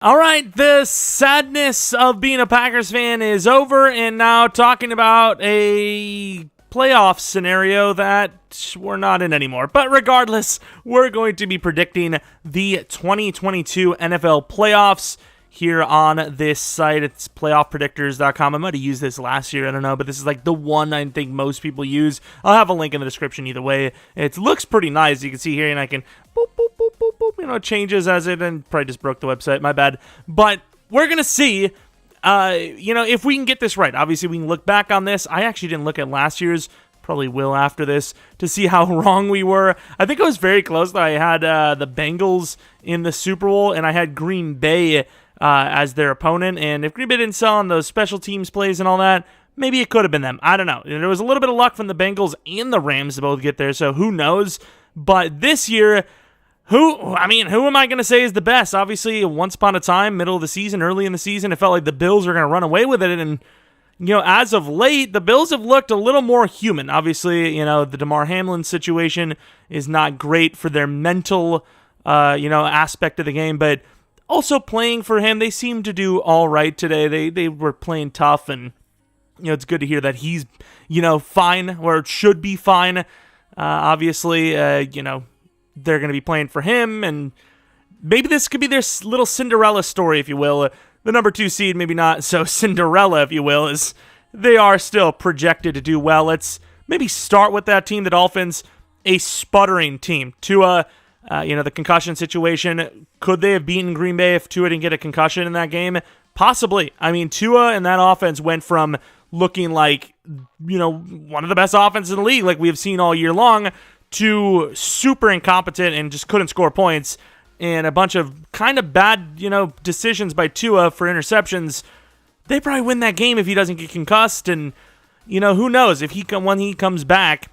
All right, the sadness of being a Packers fan is over, and now talking about a playoff scenario that we're not in anymore. But regardless, we're going to be predicting the 2022 NFL playoffs here on this site. It's playoffpredictors.com. I might have used this last year, I don't know, but this is like the one I think most people use. I'll have a link in the description either way. It looks pretty nice. You can see here, and I can boop, boop, boop, boop, boop, it changes as it, and probably just broke the website, my bad. But we're going to see, if we can get this right. Obviously, we can look back on this. I actually didn't look at last year's, probably will after this, to see how wrong we were. I think I was very close, though. I had the Bengals in the Super Bowl, and I had Green Bay as their opponent, and if Green Bay didn't sell on those special teams plays and all that, maybe it could have been them. I don't know. There was a little bit of luck from the Bengals and the Rams to both get there, so who knows? But this year, who am I going to say is the best? Obviously, once upon a time, middle of the season, early in the season, it felt like the Bills were going to run away with it, and as of late, the Bills have looked a little more human. Obviously, the Damar Hamlin situation is not great for their mental, aspect of the game, but also playing for him, they seem to do all right today. They were playing tough, and it's good to hear that he's fine, or should be fine. Obviously, they're going to be playing for him, and maybe this could be their little Cinderella story, if you will. The number 2 seed, maybe not so Cinderella, if you will, as they are still projected to do well. Let's maybe start with that team, the Dolphins, a sputtering team. Tua, the concussion situation. Could they have beaten Green Bay if Tua didn't get a concussion in that game? Possibly. I mean, Tua and that offense went from looking like, one of the best offenses in the league, like we have seen all year long, to super incompetent and just couldn't score points, and a bunch of kind of bad, decisions by Tua for interceptions. They probably win that game if he doesn't get concussed, and, who knows if when he comes back.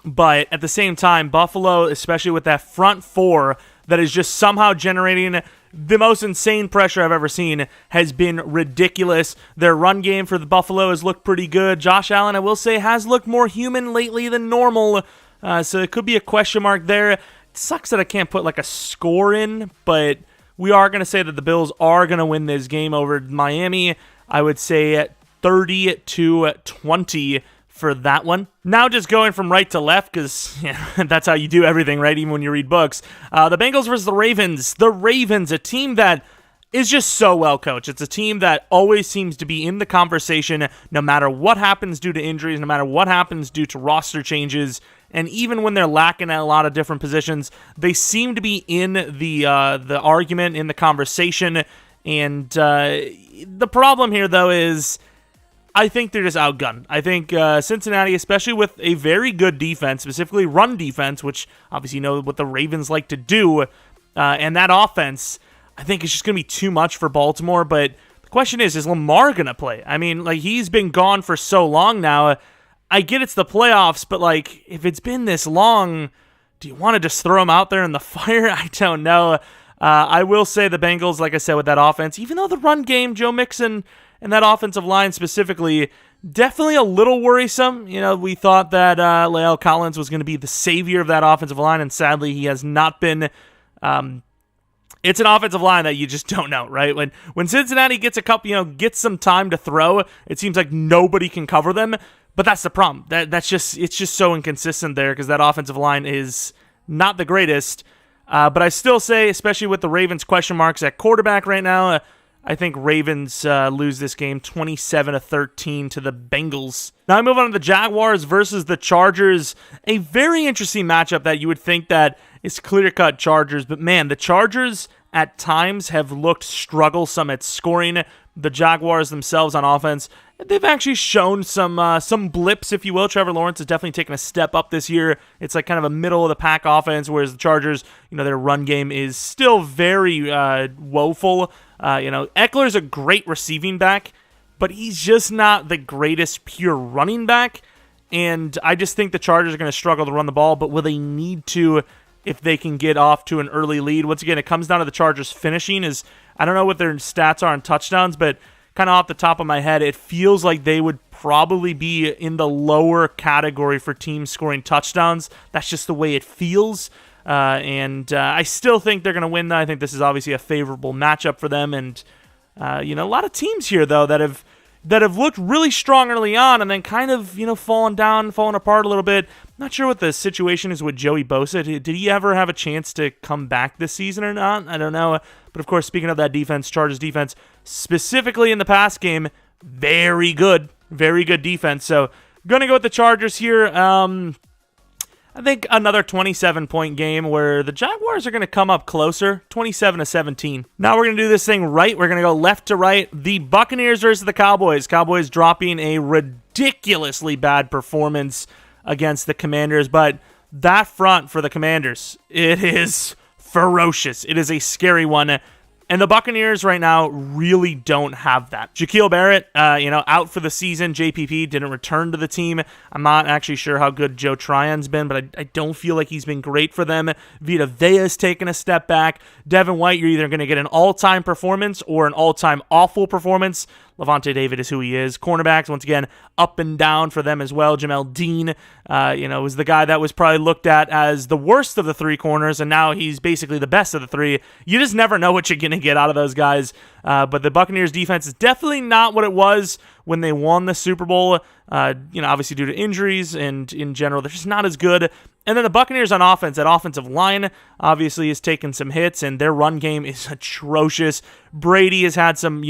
But at the same time, Buffalo, especially with that front four that is just somehow generating the most insane pressure I've ever seen, has been ridiculous. Their run game for the Buffalo has looked pretty good. Josh Allen, I will say, has looked more human lately than normal, so it could be a question mark there. It sucks that I can't put like a score in, but we are going to say that the Bills are going to win this game over Miami. I would say 30-20 for that one. Now just going from right to left, because that's how you do everything, right? Even when you read books. The Bengals versus the Ravens. The Ravens, a team that is just so well coached. It's a team that always seems to be in the conversation, no matter what happens due to injuries, no matter what happens due to roster changes, and even when they're lacking at a lot of different positions, they seem to be in the argument, in the conversation. And the problem here, though, is I think they're just outgunned. I think Cincinnati, especially with a very good defense, specifically run defense, which obviously you know what the Ravens like to do, and that offense, I think it's just going to be too much for Baltimore. But the question is Lamar going to play? I mean, like, he's been gone for so long now. I get it's the playoffs, but like, if it's been this long, do you want to just throw him out there in the fire? I don't know. I will say the Bengals, like I said, with that offense, even though the run game, Joe Mixon, and that offensive line specifically, definitely a little worrisome. We thought that La'el Collins was going to be the savior of that offensive line, and sadly he has not been. It's an offensive line that you just don't know, right? When Cincinnati gets a couple, gets some time to throw, it seems like nobody can cover them. But that's the problem. It's just so inconsistent there, because that offensive line is not the greatest. But I still say, especially with the Ravens question marks at quarterback right now, I think Ravens lose this game 27-13 to the Bengals. Now I move on to the Jaguars versus the Chargers. A very interesting matchup that you would think that is clear-cut Chargers. But man, the Chargers at times have looked strugglesome at scoring. The Jaguars themselves on offense, they've actually shown some blips, if you will. Trevor Lawrence has definitely taken a step up this year. It's like kind of a middle-of-the-pack offense, whereas the Chargers, their run game is still very woeful. Eckler's a great receiving back, but he's just not the greatest pure running back. And I just think the Chargers are going to struggle to run the ball, but will they need to if they can get off to an early lead? Once again, it comes down to the Chargers finishing. I don't know what their stats are on touchdowns, but kind of off the top of my head, it feels like they would probably be in the lower category for teams scoring touchdowns. That's just the way it feels. And I still think they're going to win, though. I think this is obviously a favorable matchup for them. And, a lot of teams here, though, that have looked really strong early on and then kind of, fallen apart a little bit. Not sure what the situation is with Joey Bosa. Did he ever have a chance to come back this season or not? I don't know. But, of course, speaking of that defense, Chargers defense, specifically in the pass game, very good. Very good defense. So, going to go with the Chargers here. I think another 27-point game where the Jaguars are going to come up closer, 27-17. Now we're going to do this thing right. We're going to go left to right. The Buccaneers versus the Cowboys. Cowboys dropping a ridiculously bad performance against the Commanders, but that front for the Commanders, it is ferocious. It is a scary one. And the Buccaneers right now really don't have that. Shaquille Barrett, out for the season. JPP didn't return to the team. I'm not actually sure how good Joe Tryon's been, but I don't feel like he's been great for them. Vita Vea's taken a step back. Devin White, you're either going to get an all-time performance or an all-time awful performance. Levante David is who he is. Cornerbacks, once again, up and down for them as well. Jamel Dean, was the guy that was probably looked at as the worst of the three corners, and now he's basically the best of the three. You just never know what you're going to get out of those guys. But the Buccaneers defense is definitely not what it was when they won the Super Bowl, obviously due to injuries, and in general, they're just not as good. And then the Buccaneers on offense, that offensive line obviously has taken some hits, and their run game is atrocious. Brady has had some,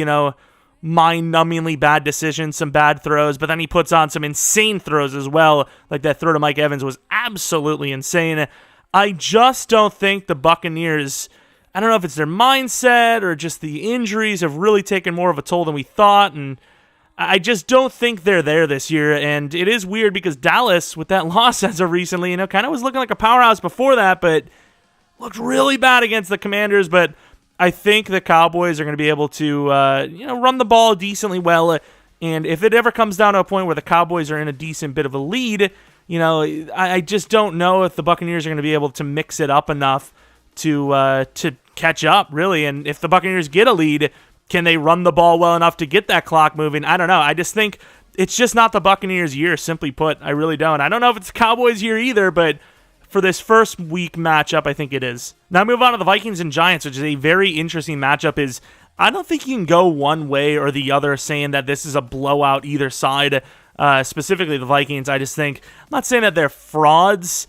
mind-numbingly bad decisions, some bad throws, but then he puts on some insane throws as well. Like that throw to Mike Evans was absolutely insane. I just don't think the Buccaneers, I don't know if it's their mindset or just the injuries have really taken more of a toll than we thought, and I just don't think they're there this year. And it is weird because Dallas, with that loss as of recently, kind of was looking like a powerhouse before that, but looked really bad against the Commanders. But I think the Cowboys are going to be able to, run the ball decently well. And if it ever comes down to a point where the Cowboys are in a decent bit of a lead, I just don't know if the Buccaneers are going to be able to mix it up enough to catch up, really. And if the Buccaneers get a lead, can they run the ball well enough to get that clock moving? I don't know. I just think it's just not the Buccaneers' year, simply put. I really don't. I don't know if it's the Cowboys' year either, but for this first week matchup, I think it is. Now move on to the Vikings and Giants, which is a very interesting matchup. I don't think you can go one way or the other saying that this is a blowout either side, specifically the Vikings. I just think, I'm not saying that they're frauds,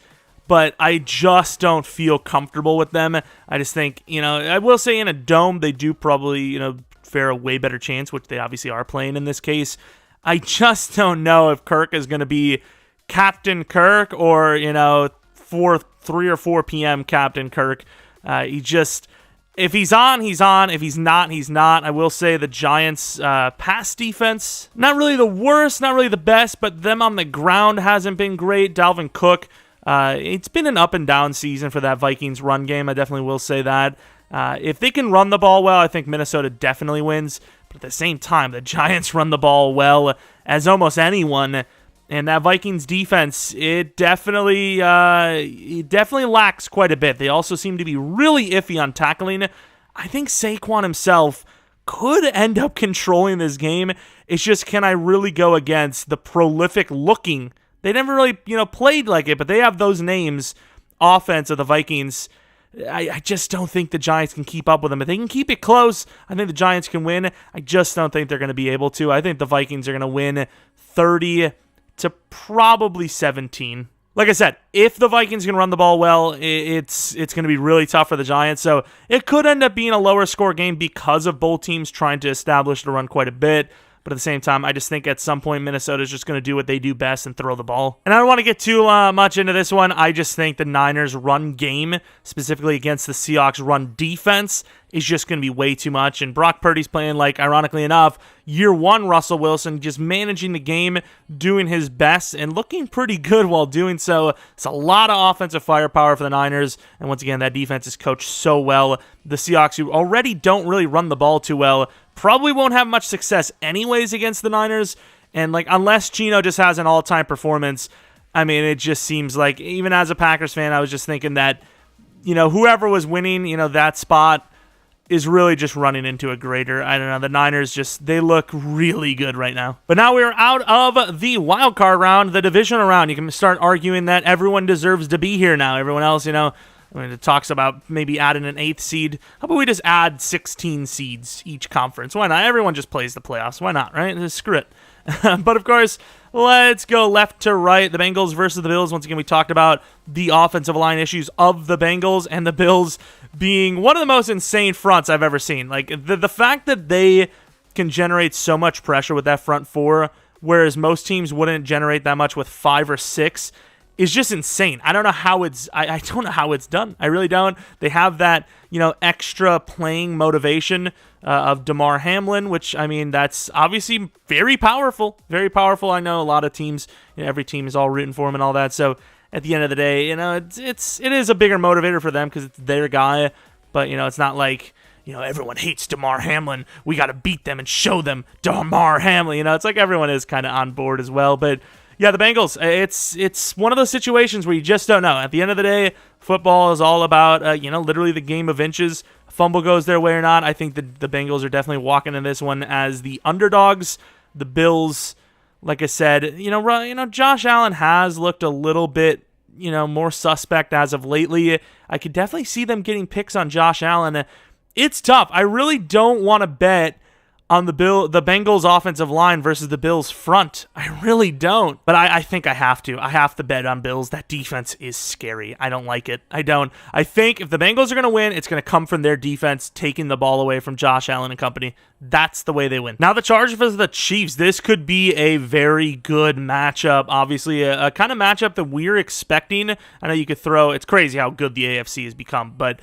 but I just don't feel comfortable with them. I just think, I will say in a dome, they do probably, fare a way better chance, which they obviously are playing in this case. I just don't know if Kirk is going to be Captain Kirk or, 3 or 4 p.m. Captain Kirk. If he's on, he's on. If he's not, he's not. I will say the Giants' pass defense, not really the worst, not really the best, but them on the ground hasn't been great. Dalvin Cook, it's been an up and down season for that Vikings run game. I definitely will say that. If they can run the ball well, I think Minnesota definitely wins. But at the same time, the Giants run the ball well as almost anyone. And that Vikings defense, it definitely lacks quite a bit. They also seem to be really iffy on tackling. I think Saquon himself could end up controlling this game. It's just, can I really go against the prolific looking? They never really, played like it, but they have those names, offense of the Vikings. I just don't think the Giants can keep up with them. If they can keep it close, I think the Giants can win. I just don't think they're going to be able to. I think the Vikings are going to win 30 to probably 17. Like I said, if the Vikings can run the ball well, it's going to be really tough for the Giants. So it could end up being a lower score game because of both teams trying to establish the run quite a bit. But at the same time, I just think at some point Minnesota's just going to do what they do best and throw the ball. And I don't want to get too much into this one. I just think the Niners' run game, specifically against the Seahawks' run defense, is just going to be way too much. And Brock Purdy's playing, ironically enough, year one Russell Wilson, just managing the game, doing his best, and looking pretty good while doing so. It's a lot of offensive firepower for the Niners. And once again, that defense is coached so well. The Seahawks, who already don't really run the ball too well, probably won't have much success anyways against the Niners. And unless Geno just has an all-time performance, it just seems like, even as a Packers fan, I was just thinking that, whoever was winning, that spot is really just running into a grader. I don't know. The Niners they look really good right now. But now we're out of the wild card round, the divisional round. You can start arguing that everyone deserves to be here now. Everyone else, I mean, it talks about maybe adding an 8th seed. How about we just add 16 seeds each conference? Why not? Everyone just plays the playoffs. Why not, right? Just screw it. But, of course, let's go left to right. The Bengals versus the Bills. Once again, we talked about the offensive line issues of the Bengals and the Bills being one of the most insane fronts I've ever seen. Like, the fact that they can generate so much pressure with that front four, whereas most teams wouldn't generate that much with 5 or 6, is just insane. I don't know how it's I don't know how it's done. I really don't. They have that, extra playing motivation of Damar Hamlin, which, I mean, that's obviously very powerful. Very powerful. I know a lot of teams, every team is all rooting for him and all that. So at the end of the day, it is a bigger motivator for them because it's their guy. But, it's not like, everyone hates Damar Hamlin. We got to beat them and show them Damar Hamlin. It's like everyone is kind of on board as well. But yeah, the Bengals, it's one of those situations where you just don't know. At the end of the day, football is all about, literally the game of inches. Fumble goes their way or not. I think the Bengals are definitely walking in this one as the underdogs. The Bills, like I said, Josh Allen has looked a little bit, more suspect as of lately. I could definitely see them getting picks on Josh Allen. It's tough. I really don't want to bet on the Bengals offensive line versus the Bills front. I really don't. But I think I have to. I have to bet on Bills. That defense is scary. I don't like it. I don't. I think if the Bengals are going to win, it's going to come from their defense taking the ball away from Josh Allen and company. That's the way they win. Now the Chargers versus the Chiefs. This could be a very good matchup. Obviously, a kind of matchup that we're expecting. I know you could throw, it's crazy how good the AFC has become, but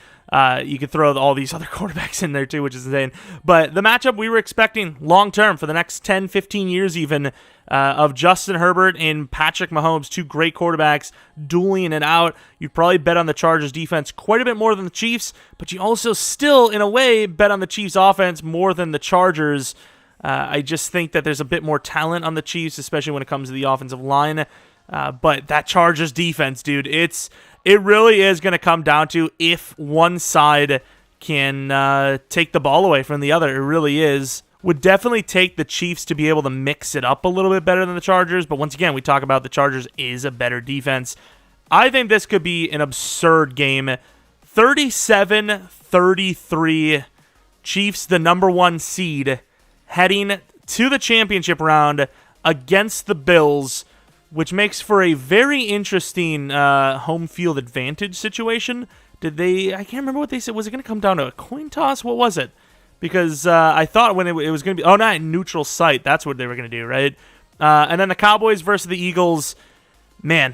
you could throw all these other quarterbacks in there too, which is insane. But the matchup we were expecting long-term for the next 10, 15 years even, of Justin Herbert and Patrick Mahomes, two great quarterbacks, dueling it out. You'd probably bet on the Chargers defense quite a bit more than the Chiefs, but you also still, in a way, bet on the Chiefs offense more than the Chargers. I just think that there's a bit more talent on the Chiefs, especially when it comes to the offensive line. But that Chargers defense, dude, it really is going to come down to if one side can take the ball away from the other. It really is. Would definitely take the Chiefs to be able to mix it up a little bit better than the Chargers. But once again, we talk about the Chargers is a better defense. I think this could be an absurd game. 37-33, Chiefs, the number 1 seed, heading to the championship round against the Bills, which makes for a very interesting home field advantage situation. I can't remember what they said. Was it going to come down to a coin toss? What was it? Because I thought when it was going to be, neutral site. That's what they were going to do, right? And then the Cowboys versus the Eagles. Man,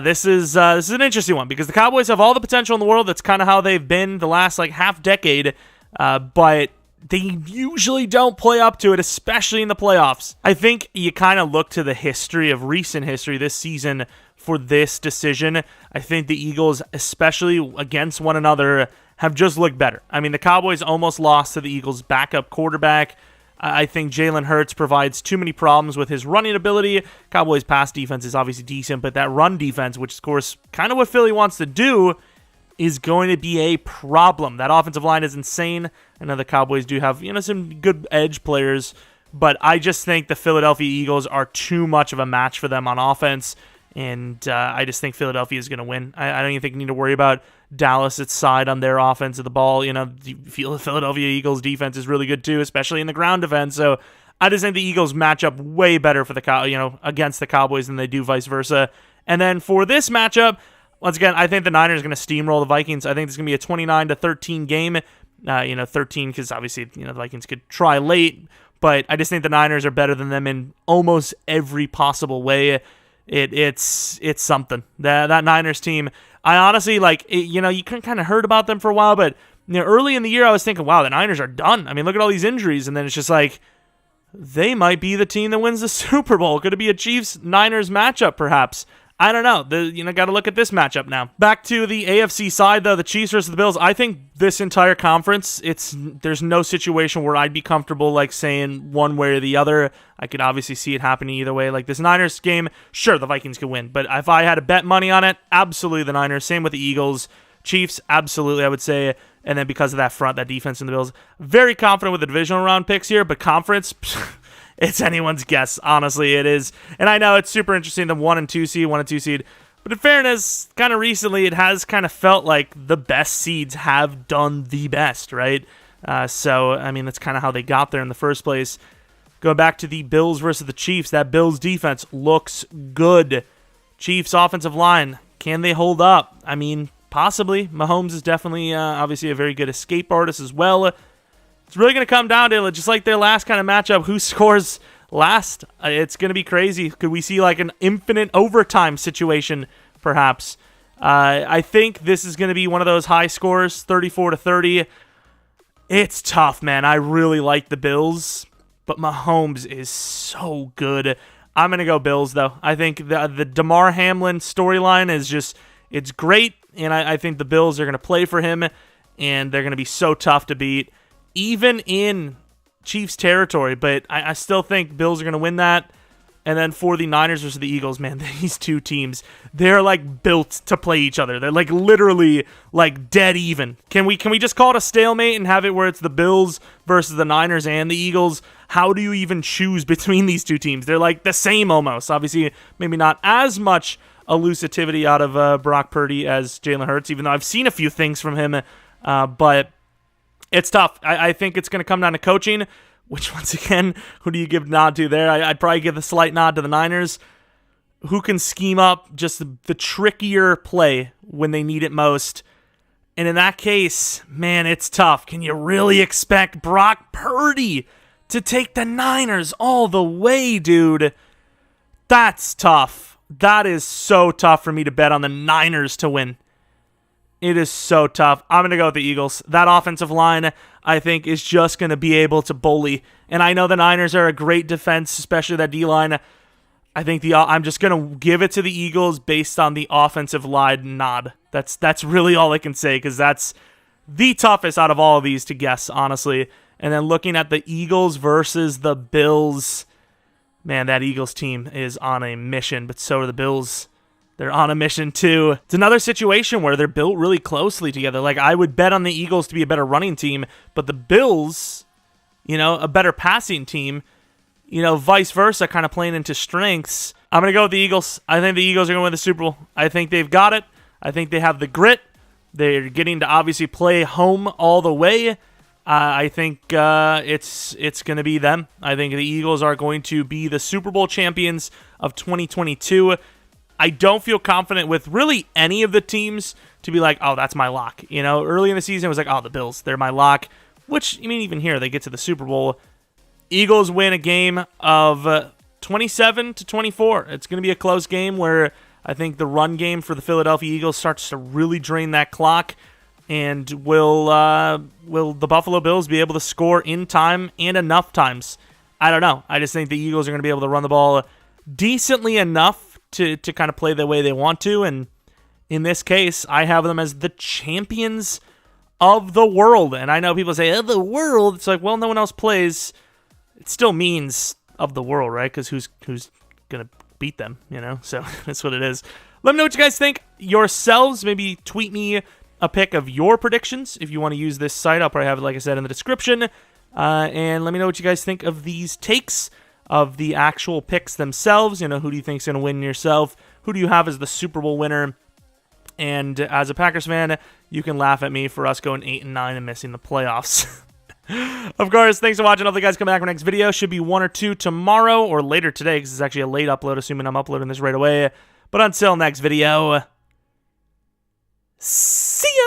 this is an interesting one because the Cowboys have all the potential in the world. That's kind of how they've been the last half decade, but they usually don't play up to it, especially in the playoffs. I think you kind of look to the recent history this season for this decision. I think the Eagles, especially against one another, have just looked better. I mean, the Cowboys almost lost to the Eagles' backup quarterback. I think Jalen Hurts provides too many problems with his running ability. Cowboys' pass defense is obviously decent, but that run defense, which is, of course, kind of what Philly wants to do, is going to be a problem. That offensive line is insane. I know the Cowboys do have, some good edge players, but I just think the Philadelphia Eagles are too much of a match for them on offense, and I just think Philadelphia is going to win. I don't even think you need to worry about Dallas' side on their offense of the ball. The Philadelphia Eagles defense is really good too, especially in the ground defense. So I just think the Eagles match up way better for the against the Cowboys than they do vice versa. And then for this matchup, once again, I think the Niners are going to steamroll the Vikings. I think it's going to be a 29-13 game. 13 because obviously the Vikings could try late, but I just think the Niners are better than them in almost every possible way. It's something. That Niners team, I honestly you kind of heard about them for a while, but early in the year I was thinking, wow, the Niners are done. I mean, look at all these injuries, and then it's just they might be the team that wins the Super Bowl. Could it be a Chiefs-Niners matchup, perhaps? I don't know. Got to look at this matchup now. Back to the AFC side, though, the Chiefs versus the Bills. I think this entire conference, there's no situation where I'd be comfortable saying one way or the other. I could obviously see it happening either way. This Niners game, sure, the Vikings could win, but if I had to bet money on it, absolutely the Niners. Same with the Eagles. Chiefs, absolutely, I would say. And then because of that front, that defense in the Bills, very confident with the divisional round picks here, but conference, it's anyone's guess. Honestly, it is. And I know it's super interesting, the 1 and 2 seed. But in fairness, kind of recently, it has kind of felt like the best seeds have done the best, right? So, I mean, that's kind of how they got there in the first place. Going back to the Bills versus the Chiefs, that Bills defense looks good. Chiefs offensive line, can they hold up? I mean, possibly. Mahomes is definitely, obviously, a very good escape artist as well. It's really going to come down to, just like their last kind of matchup, who scores last. It's going to be crazy. Could we see like an infinite overtime situation, perhaps? I think this is going to be one of those high scores, 34-30. It's tough, man. I really like the Bills, but Mahomes is so good. I'm going to go Bills, though. I think the Damar Hamlin storyline is just, it's great, and I think the Bills are going to play for him, and they're going to be so tough to beat, even in Chiefs territory, but I still think Bills are going to win that. And then for the Niners versus the Eagles, man, these two teams, they're like built to play each other. They're like literally like dead even. Can we just call it a stalemate and have it where it's the Bills versus the Niners and the Eagles? How do you even choose between these two teams? They're like the same almost. Obviously, maybe not as much elusivity out of Brock Purdy as Jalen Hurts, even though I've seen a few things from him, but it's tough. I think it's going to come down to coaching, which, once again, who do you give nod to there? I'd probably give a slight nod to the Niners, who can scheme up just the trickier play when they need it most. And in that case, man, it's tough. Can you really expect Brock Purdy to take the Niners all the way, dude? That's tough. That is so tough for me to bet on the Niners to win. It is so tough. I'm going to go with the Eagles. That offensive line, I think, is just going to be able to bully. And I know the Niners are a great defense, especially that D-line. I think I'm just going to give it to the Eagles based on the offensive line nod. That's really all I can say, because that's the toughest out of all of these to guess, honestly. And then looking at the Eagles versus the Bills, man, that Eagles team is on a mission, but so are the Bills. They're on a mission, too. It's another situation where they're built really closely together. Like, I would bet on the Eagles to be a better running team, but the Bills, a better passing team, vice versa, kind of playing into strengths. I'm going to go with the Eagles. I think the Eagles are going to win the Super Bowl. I think they've got it. I think they have the grit. They're getting to obviously play home all the way. I think it's going to be them. I think the Eagles are going to be the Super Bowl champions of 2022. I don't feel confident with really any of the teams to be like, oh, that's my lock. Early in the season, it was like, oh, the Bills, they're my lock. Which, even here, they get to the Super Bowl. Eagles win a game of 27-24. It's going to be a close game where I think the run game for the Philadelphia Eagles starts to really drain that clock. And will the Buffalo Bills be able to score in time and enough times? I don't know. I just think the Eagles are going to be able to run the ball decently enough to kind of play the way they want to, and in this case, I have them as the champions of the world. And I know people say, the world. It's like, well, no one else plays. It still means of the world, right? Because who's going to beat them, So that's what it is. Let me know what you guys think yourselves. Maybe tweet me a pic of your predictions if you want to use this site. I'll probably have it, like I said, in the description. And let me know what you guys think of these takes, of the actual picks themselves. Who do you think is going to win yourself? Who do you have as the Super Bowl winner? And as a Packers fan, you can laugh at me for us going 8-9 and missing the playoffs. Of course, thanks for watching. Hopefully you guys come back for next video. Should be one or two tomorrow or later today, because it's actually a late upload, assuming I'm uploading this right away. But until next video, see ya!